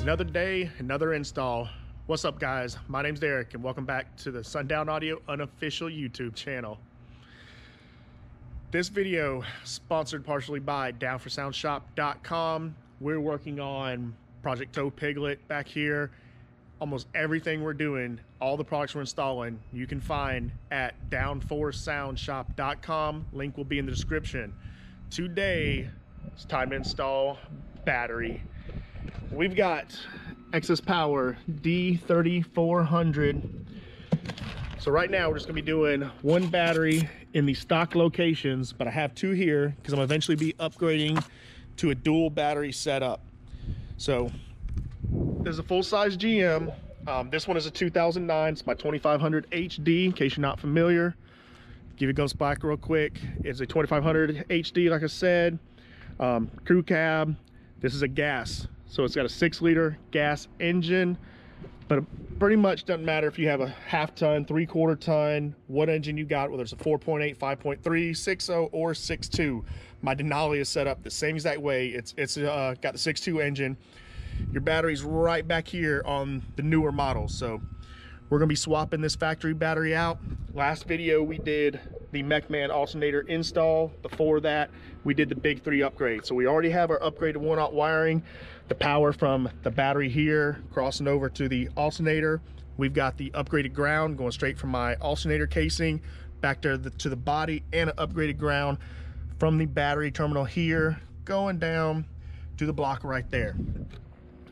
Another day, another install. What's up, guys? My name's Derek and welcome back to the Sundown Audio unofficial YouTube channel. This video sponsored partially by downforsoundshop.com. We're working on Project Tow Piglet back here. Almost everything we're doing, all the products we're installing, you can find at downforsoundshop.com. Link will be in the description. Today, it's time to install battery. We've got Excess Power D3400. So right now we're just gonna be doing one battery in the stock locations, but I have two here because I'm gonna eventually be upgrading to a dual battery setup. So there's a full-size GM. This one is a 2009. It's my 2500 HD, in case you're not familiar. Give you a gun splack real quick. It's a 2500 HD, like I said. Crew cab. This is a gas. So it's got a 6-liter gas engine, but it pretty much doesn't matter if you have a half-ton, 3/4 ton, what engine you got, whether it's a 4.8, 5.3, 6.0, or 6.2. My Denali is set up the same exact way. It's got the 6.2 engine. Your battery's right back here on the newer models. So we're gonna be swapping this factory battery out. Last video we did the Mechman alternator install. Before that, we did the big 3 upgrade. So we already have our upgraded 1-aught wiring, the power from the battery here crossing over to the alternator. We've got the upgraded ground going straight from my alternator casing back to the body, and an upgraded ground from the battery terminal here going down to the block right there.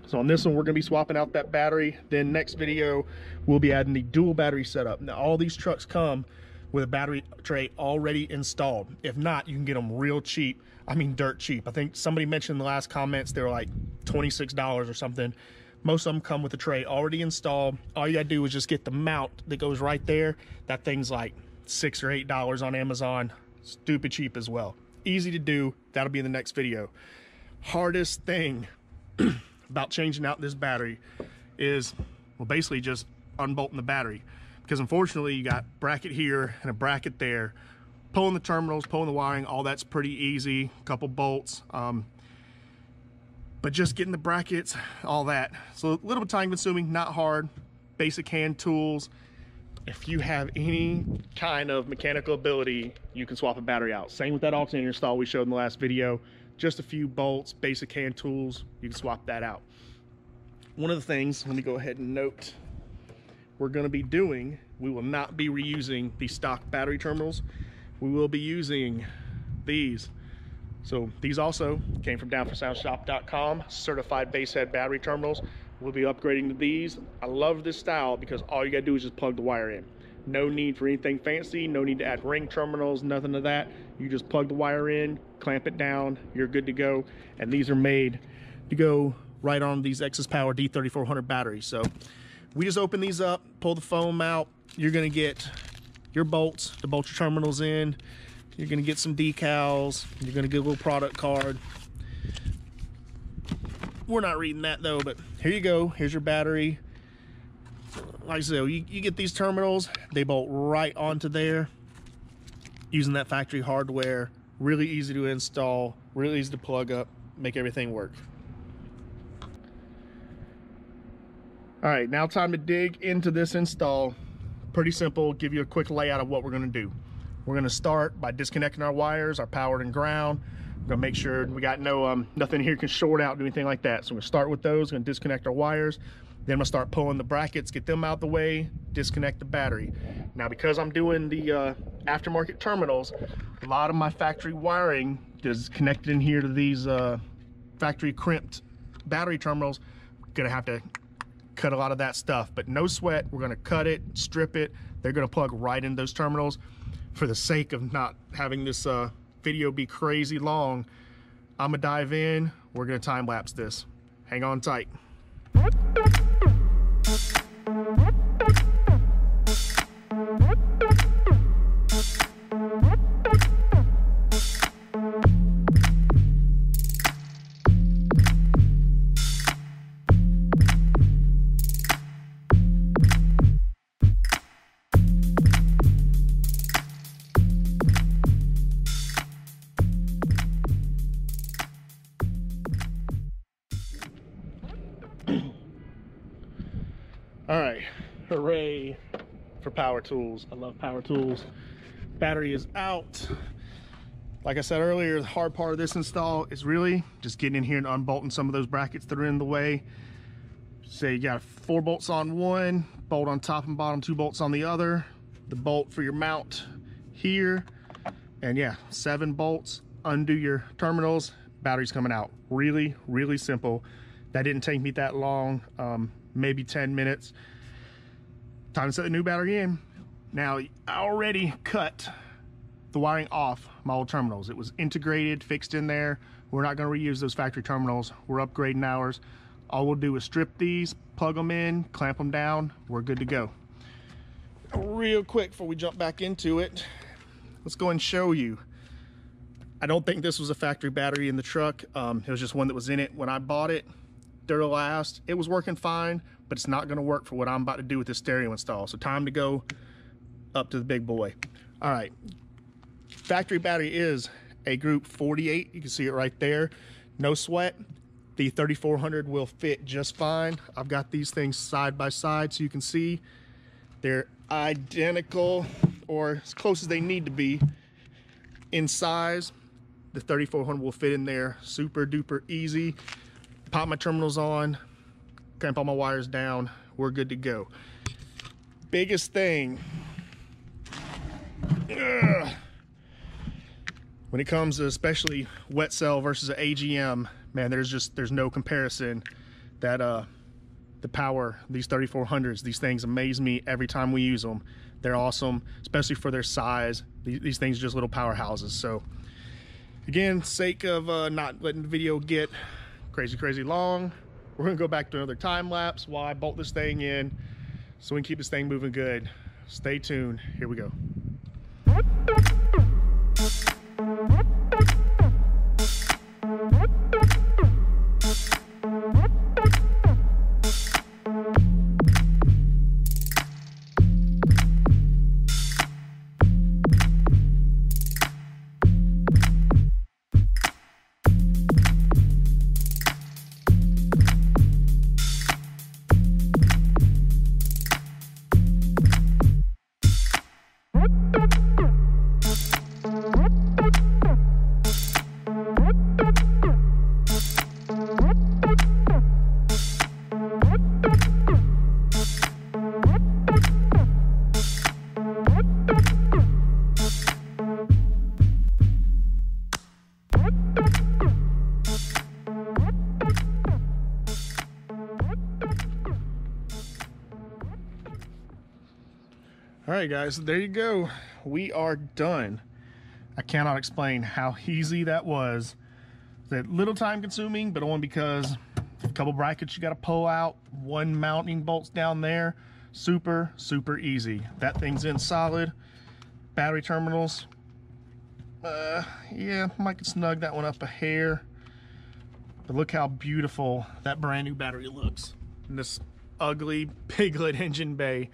So on this one, we're gonna be swapping out that battery. Then next video, we'll be adding the dual battery setup. Now, all these trucks come with a battery tray already installed. If not, you can get them real cheap. I mean, dirt cheap. I think somebody mentioned in the last comments, they were like $26 or something. Most of them come with a tray already installed. All you gotta do is just get the mount that goes right there. That thing's like $6 or $8 on Amazon. Stupid cheap as well. Easy to do. That'll be in the next video. Hardest thing about changing out this battery is, well, basically just unbolting the battery, because unfortunately you got bracket here and a bracket there. Pulling the terminals, pulling the wiring, all that's pretty easy. A couple bolts, but just getting the brackets, all that, so a little bit time consuming, not hard. Basic hand tools. If you have any kind of mechanical ability, you can swap a battery out. Same with that alternator install we showed in the last video. Just a few bolts, basic hand tools, you can swap that out. One of the things, let me go ahead and note, we're going to be doing, we will not be reusing the stock battery terminals. We will be using these. So these also came from downforsoundshop.com, certified Basshead battery terminals. We'll be upgrading to these. I love this style because all you gotta do is just plug the wire in. No need for anything fancy, no need to add ring terminals, nothing of that. You just plug the wire in, clamp it down, you're good to go. And these are made to go right on these Excess Power D3400 batteries. So we just open these up, pull the foam out. You're gonna get your bolts to bolt your terminals in. You're gonna get some decals. You're gonna get a little product card. We're not reading that though, but here you go. Here's your battery. Like I said, you get these terminals, they bolt right onto there using that factory hardware. Really easy to install, really easy to plug up, make everything work. All right, now time to dig into this install. Pretty simple, give you a quick layout of what we're gonna do. We're gonna start by disconnecting our wires, our power and ground. We're gonna make sure we got no nothing here can short out, do anything like that. So we're gonna start with those, gonna disconnect our wires. Then I'm gonna start pulling the brackets, get them out the way, disconnect the battery. Now, because I'm doing the aftermarket terminals, a lot of my factory wiring is connected in here to these factory crimped battery terminals. Gonna have to cut a lot of that stuff, but no sweat. We're gonna cut it, strip it. They're gonna plug right in those terminals. For the sake of not having this video be crazy long, I'm gonna dive in. We're gonna time lapse this. Hang on tight. power tools. I love power tools. Battery is out. Like I said earlier, the hard part of this install is really just getting in here and unbolting some of those brackets that are in the way. Say you got 4 bolts on one, bolt on top and bottom, 2 bolts on the other, the bolt for your mount here, and yeah, 7 bolts, undo your terminals, battery's coming out. Really, really simple. That didn't take me that long, maybe 10 minutes. Time to set the new battery in. Now, I already cut the wiring off my old terminals. It was integrated, fixed in there. We're not going to reuse those factory terminals. We're upgrading ours. All we'll do is strip these, plug them in, clamp them down. We're good to go. Real quick before we jump back into it, let's go and show you. I don't think this was a factory battery in the truck. It was just one that was in it when I bought it. Duralast. It was working fine, but it's not going to work for what I'm about to do with this stereo install. So time to go up to the big boy. All right. Factory battery is a group 48. You can see it right there. No sweat. The 3400 will fit just fine. I've got these things side by side so you can see they're identical, or as close as they need to be in size. The 3400 will fit in there super duper easy. Pop my terminals on, clamp all my wires down, we're good to go. Biggest thing, when it comes to especially wet cell versus an AGM, man, there's no comparison. That the power, these 3400s, these things amaze me every time we use them. They're awesome, especially for their size. These things are just little powerhouses. So again, sake of not letting the video get crazy long, we're gonna go back to another time lapse while I bolt this thing in so we can keep this thing moving good. Stay tuned, here we go. All right, guys, there you go. We are done. I cannot explain how easy that was. That little time consuming, but only because a couple brackets you got to pull out, 1 mounting bolts down there. Super easy. That thing's in solid. Battery terminals. Yeah, might could snug that one up a hair. But look how beautiful that brand new battery looks in this ugly Piglet engine bay.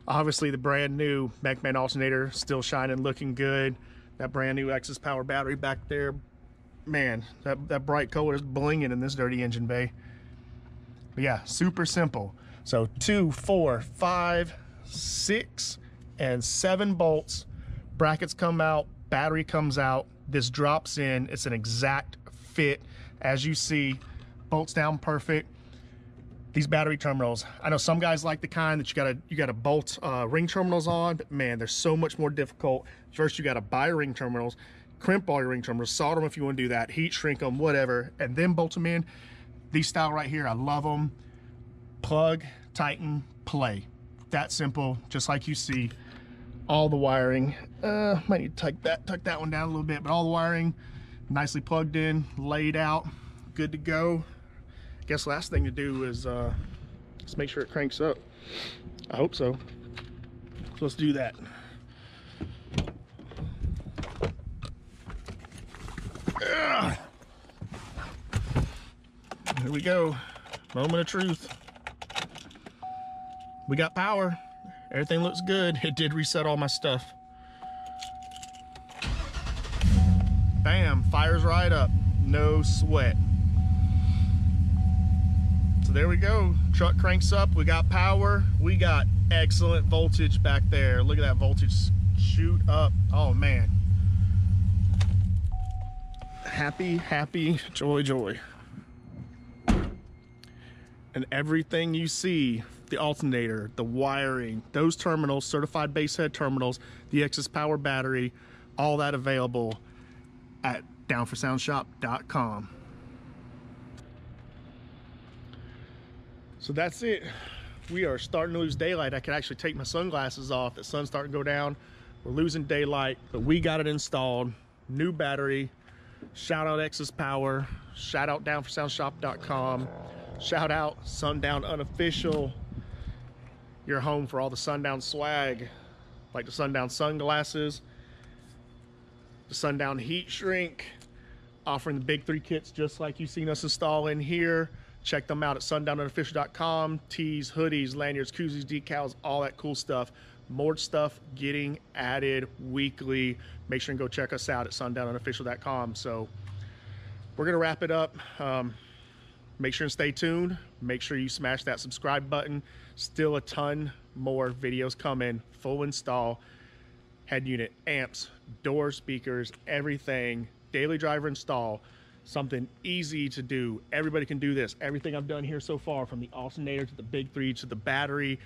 Obviously the brand new Mechman alternator still shining, looking good. That brand new X's power battery back there, man, that bright color is blinging in this dirty engine bay. But yeah, super simple. So 2, 4, 5, 6, and 7 bolts. Brackets come out, battery comes out. This drops in. It's an exact fit. As you see, bolts down perfect. These battery terminals, I know some guys like the kind that you gotta bolt ring terminals on, but man, they're so much more difficult. First, you gotta buy ring terminals, crimp all your ring terminals, solder them if you want to do that, heat shrink them, whatever, and then bolt them in. These style right here, I love them. Plug, tighten, play. That simple, just like you see. All the wiring, might need to tuck that one down a little bit, but all the wiring nicely plugged in, laid out, good to go. Guess last thing to do is just make sure it cranks up. I hope so. So let's do that. Here we go. Moment of truth. We got power. Everything looks good. It did reset all my stuff. Bam, fires right up. No sweat. So there we go. Truck cranks up. We got power. We got excellent voltage back there. Look at that voltage shoot up. Oh man. Happy, happy, joy, joy. And everything you see, the alternator, the wiring, those terminals, certified Basshead terminals, the excess power battery, all that available at downforsoundshop.com. So that's it. We are starting to lose daylight. I can actually take my sunglasses off. The sun's starting to go down. We're losing daylight, but we got it installed. New battery. Shout out Excess Power. Shout out downforsoundshop.com. Shout out Sundown Unofficial. Your home for all the Sundown swag, like the Sundown sunglasses, the Sundown heat shrink, offering the big 3 kits just like you've seen us install in here. Check them out at sundownunofficial.com. Tees, hoodies, lanyards, koozies, decals, all that cool stuff. More stuff getting added weekly. Make sure and go check us out at sundownunofficial.com. So we're going to wrap it up. Make sure and stay tuned. Make sure you smash that subscribe button. Still a ton more videos coming. Full install, head unit, amps, door speakers, everything. Daily driver install. Something easy to do. Everybody can do this. Everything I've done here so far, from the alternator to the big 3 to the battery,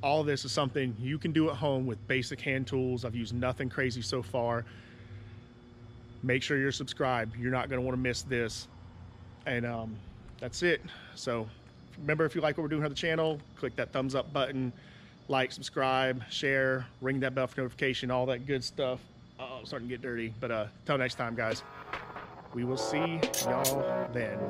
all this is something you can do at home with basic hand tools. I've used nothing crazy so far. Make sure you're subscribed. You're not going to want to miss this. And that's it. So remember, if you like what we're doing on the channel, click that thumbs up button, like, subscribe, share, ring that bell for notification, all that good stuff. Oh, I'm starting to get dirty. But till next time, guys. We will see y'all then.